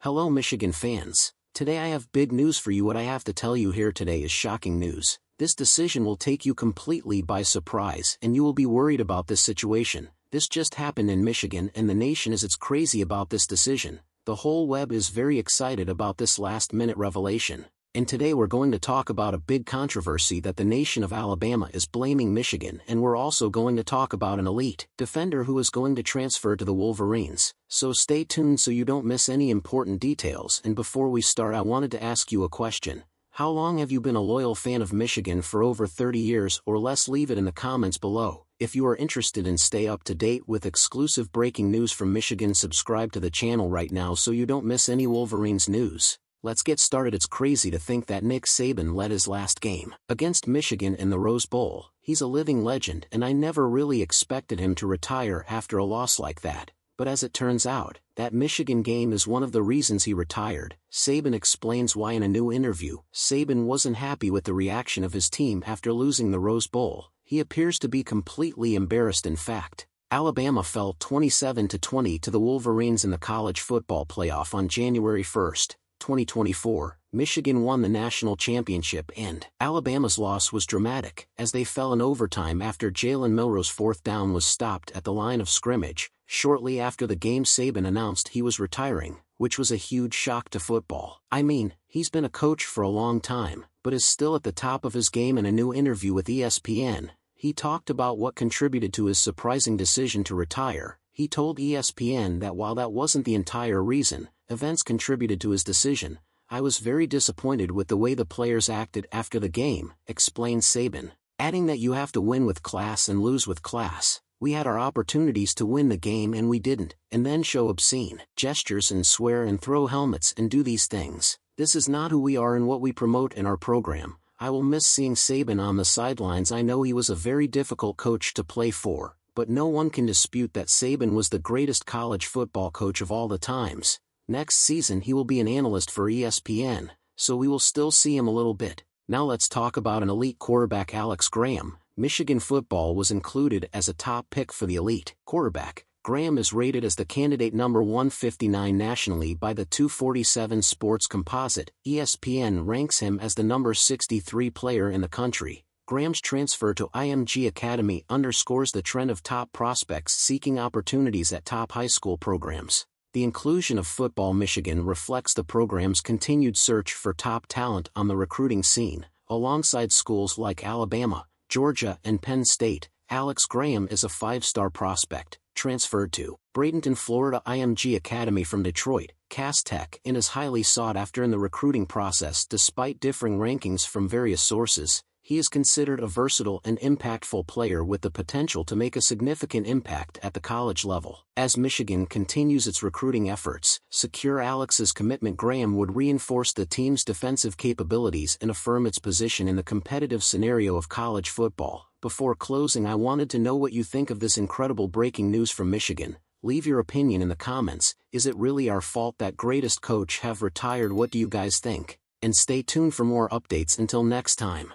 Hello Michigan fans. Today I have big news for you. What I have to tell you here today is shocking news. This decision will take you completely by surprise and you will be worried about this situation. This just happened in Michigan and the nation is crazy about this decision. The whole web is very excited about this last-minute revelation. And today we're going to talk about a big controversy that the nation of Alabama is blaming Michigan, and we're also going to talk about an elite defender who is going to transfer to the Wolverines. So stay tuned so you don't miss any important details. And before we start, I wanted to ask you a question. How long have you been a loyal fan of Michigan? For over 30 years or less? Leave it in the comments below. If you are interested in stay up to date with exclusive breaking news from Michigan, subscribe to the channel right now so you don't miss any Wolverines news. Let's get started. It's crazy to think that Nick Saban led his last game against Michigan in the Rose Bowl. He's a living legend and I never really expected him to retire after a loss like that. But as it turns out, that Michigan game is one of the reasons he retired. Saban explains why in a new interview. Saban wasn't happy with the reaction of his team after losing the Rose Bowl. He appears to be completely embarrassed. In fact, Alabama fell 27-20 to the Wolverines in the college football playoff on January 1st. 2024, Michigan won the national championship and Alabama's loss was dramatic as they fell in overtime after Jalen Milroe's fourth down was stopped at the line of scrimmage. Shortly after the game, Saban announced he was retiring, which was a huge shock to football. I mean, he's been a coach for a long time, but is still at the top of his game. In a new interview with ESPN, he talked about what contributed to his surprising decision to retire. He told ESPN that while that wasn't the entire reason, events contributed to his decision. I was very disappointed with the way the players acted after the game, explained Saban, adding that you have to win with class and lose with class. We had our opportunities to win the game and we didn't, and then show obscene gestures and swear and throw helmets and do these things. This is not who we are and what we promote in our program. I will miss seeing Saban on the sidelines. I know he was a very difficult coach to play for, but no one can dispute that Saban was the greatest college football coach of all the times. Next season he will be an analyst for ESPN, so we will still see him a little bit. Now let's talk about an elite quarterback, Alex Graham. Michigan football was included as a top pick for the elite quarterback. Graham is rated as the candidate number 159 nationally by the 247 Sports Composite. ESPN ranks him as the number 63 player in the country. Graham's transfer to IMG Academy underscores the trend of top prospects seeking opportunities at top high school programs. The inclusion of Football Michigan reflects the program's continued search for top talent on the recruiting scene. Alongside schools like Alabama, Georgia, and Penn State, Alex Graham is a five-star prospect, transferred to Bradenton, Florida IMG Academy from Detroit, Cass Tech, and is highly sought after in the recruiting process. Despite differing rankings from various sources, he is considered a versatile and impactful player with the potential to make a significant impact at the college level. As Michigan continues its recruiting efforts, secure Alex's commitment. Graham would reinforce the team's defensive capabilities and affirm its position in the competitive scenario of college football. Before closing, I wanted to know what you think of this incredible breaking news from Michigan. Leave your opinion in the comments. Is it really our fault that greatest coach have retired? What do you guys think? And stay tuned for more updates. Until next time.